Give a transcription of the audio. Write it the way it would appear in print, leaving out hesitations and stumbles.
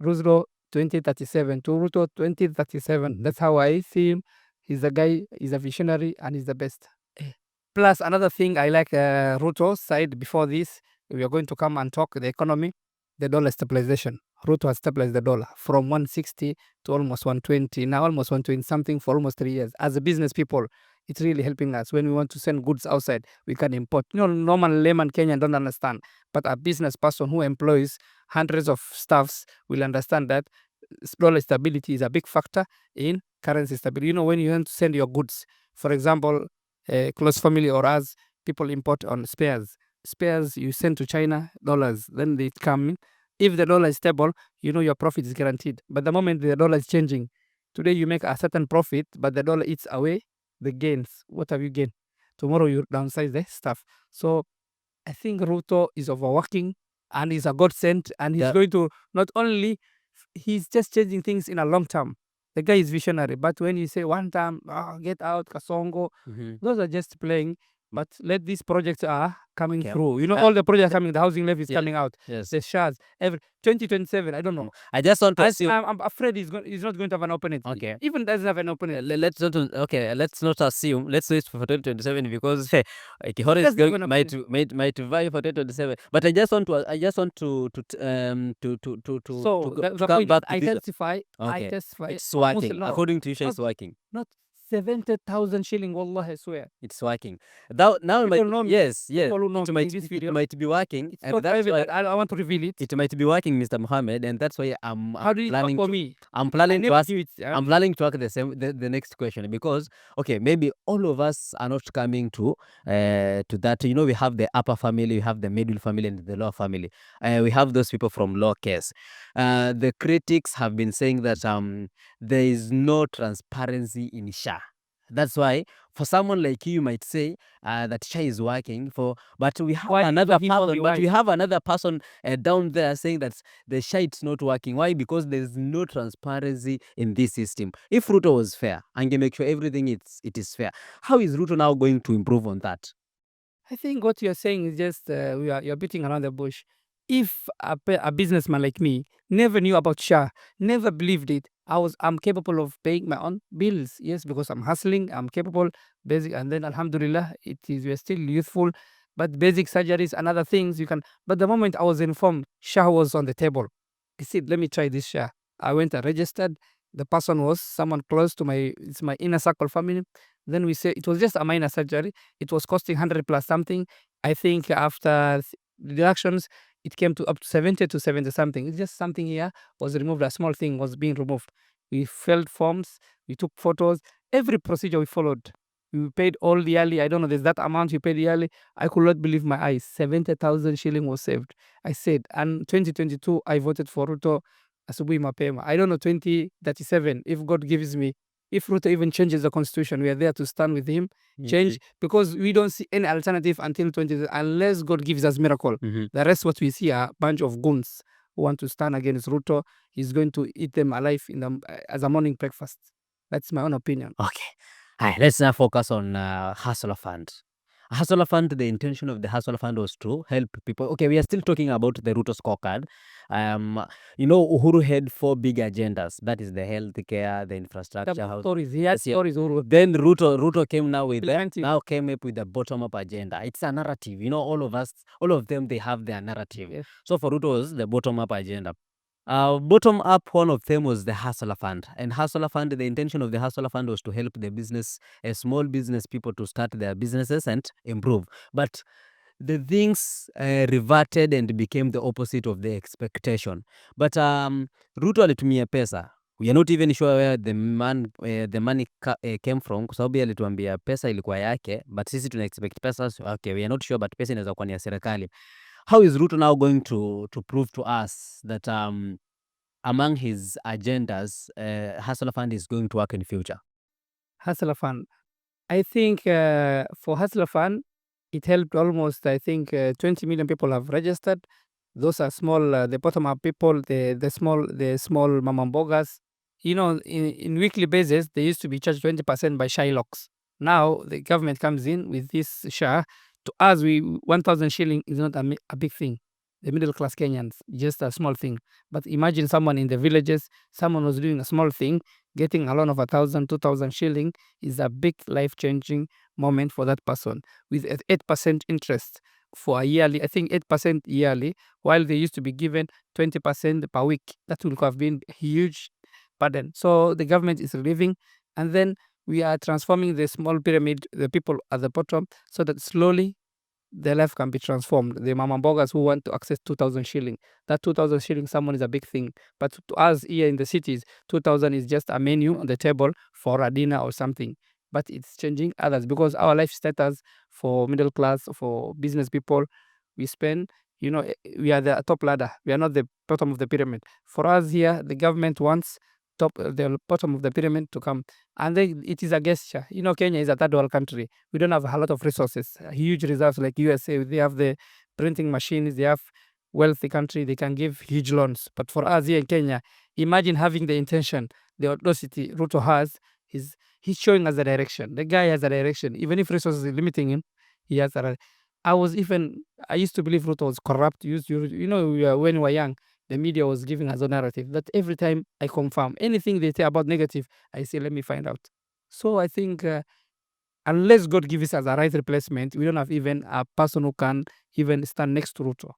Ruto 2037 to Ruto 2037. That's how I see him. He's a guy, he's a visionary, and he's the best. Plus, another thing I like Ruto's side before this, we are going to come and talk the economy, the dollar stabilization. Ruto has stabilized the dollar from 160 to almost 120, now almost 120 something for almost 3 years. As a business people, it's really helping us. When we want to send goods outside, we can import. Normal layman Kenyan don't understand, but a business person who employs hundreds of staffs will understand that dollar stability is a big factor in currency stability. When you want to send your goods, for example, a close family or us, people import on spares. Spares you send to China, dollars, then they come in. If the dollar is stable, your profit is guaranteed. But the moment the dollar is changing, today you make a certain profit, but the dollar eats away the gains. What have you gained? Tomorrow you downsize the stuff. So I think Ruto is overworking and he's a godsend, and he's going to not only, he's just changing things in a long term. The guy is visionary, but when you say one time, get out, Kasongo, those are just playing. But let these projects are coming through. All the projects coming, the housing levy is coming out. Yes. The shares, every 2027, I don't know. I just want to assume. I'm afraid he's not going to have an opponent. Okay. Even doesn't have an opponent. Let's not assume. Let's wait for 2027 because Kihore That's is gonna might vie for 2027. But I just want to So the come point back to I this. testify. I Okay. testify. It's working. No, According to Isha, it's not- working. Not 70,000 shilling. Wallah, I swear. It's working. Now People know me. yes. People who know It me might, in this it video. might be working, It's and not that's private. why I want to reveal it. it might be working, Mr. Mohammed, and that's why I'm How did it work planning for to. me? I'm I planning to never ask. do it. I'm planning to ask the next question because maybe all of us are not coming to that. We have the upper family, we have the middle family, and the lower family. We have those people from lower case. The critics have been saying that there is no transparency in SHA. That's why for someone like you might say that SHA is working but we have another person down there saying that the SHA is not working. Why? Because there's no transparency in this system. If Ruto was fair and can make sure everything it is fair, how is Ruto now going to improve on that? I think what you're saying is just you're beating around the bush. If a businessman like me never knew about SHA, never believed it, I'm capable of paying my own bills. Yes, because I'm hustling, I'm capable, basic, and then Alhamdulillah, we're still youthful. But basic surgeries and other things you can. But the moment I was informed SHA was on the table, I said, let me try this SHA. I went and registered. The person was someone close to it's my inner circle family. Then we say it was just a minor surgery. It was costing 100 plus something. I think after deductions, it came to up to 70 to 70 something. It's just something here was removed. A small thing was being removed. We filled forms. We took photos. Every procedure we followed. We paid all yearly. I don't know. There's that amount you paid yearly. I could not believe my eyes. 70,000 shilling was saved. I said, and 2022, I voted for Ruto. Asubuhi mapema. I don't know, 2037, if God gives me, if Ruto even changes the constitution, we are there to stand with him, change, because we don't see any alternative until 20, unless God gives us miracle. The rest, what we see are a bunch of goons who want to stand against Ruto. He's going to eat them alive as a morning breakfast. That's my own opinion. Okay. Hi, let's now focus on Hustler Fund. Hustler Fund, the intention of the Hustler Fund was to help people. Okay, we are still talking about the Ruto scorecard. Uhuru had 4 big agendas. That is the healthcare, the infrastructure. Stories. He had stories. Then Ruto came up with the bottom-up agenda. It's a narrative. All of them, they have their narrative. Yes. So for Ruto, was the bottom-up agenda. Bottom up, one of them was the Hustler Fund. And Hustler Fund, the intention of the Hustler Fund was to help the small business people to start their businesses and improve. But the things reverted and became the opposite of the expectation. But Ruto alitumia pesa. We are not even sure where the money came from, kwa sababu alituambia pesa ilikuwa yake, but sisi tuna expect pesa. Okay, we are not sure, but pesa inaweza kuwa ni ya serikali. How is Ruto now going to prove to us that among his agendas, Hustler Fund is going to work in the future? Hustler Fund. I think for Hustler Fund, it helped almost, I think, 20 million people have registered. Those are small, the bottom-up people, the small mamambogas. In weekly basis, they used to be charged 20% by Shylocks. Now, the government comes in with this SHA. To us, 1,000 shilling is not a big thing. the middle class Kenyans, just a small thing. But imagine someone in the villages, someone was doing a small thing, getting a loan of 1,000, 2,000 shilling is a big life changing moment for that person with 8% interest for a yearly, I think 8% yearly, while they used to be given 20% per week. That would have been a huge burden. So the government is relieving, and then we are transforming the small pyramid, the people at the bottom, so that slowly their life can be transformed. The mama bogas who want to access 2,000 shilling, that 2,000 shilling, someone is a big thing. But to us here in the cities, 2,000 is just a menu on the table for a dinner or something. But it's changing others because our life status for middle class, for business people, we spend, we are the top ladder. We are not the bottom of the pyramid. For us here, the government wants the bottom of the pyramid to come. And then it is a gesture. Kenya is a third world country. We don't have a lot of resources, huge reserves like USA. They have the printing machines, they have wealthy country, they can give huge loans. But for us here in Kenya, imagine having the intention, the audacity Ruto has, he's showing us the direction. The guy has a direction. Even if resources are limiting him, he has a I used to believe Ruto was corrupt. When we were young, the media was giving us a narrative that every time I confirm anything they say about negative, I say, let me find out. So I think unless God gives us a right replacement, we don't have even a person who can even stand next to Ruto.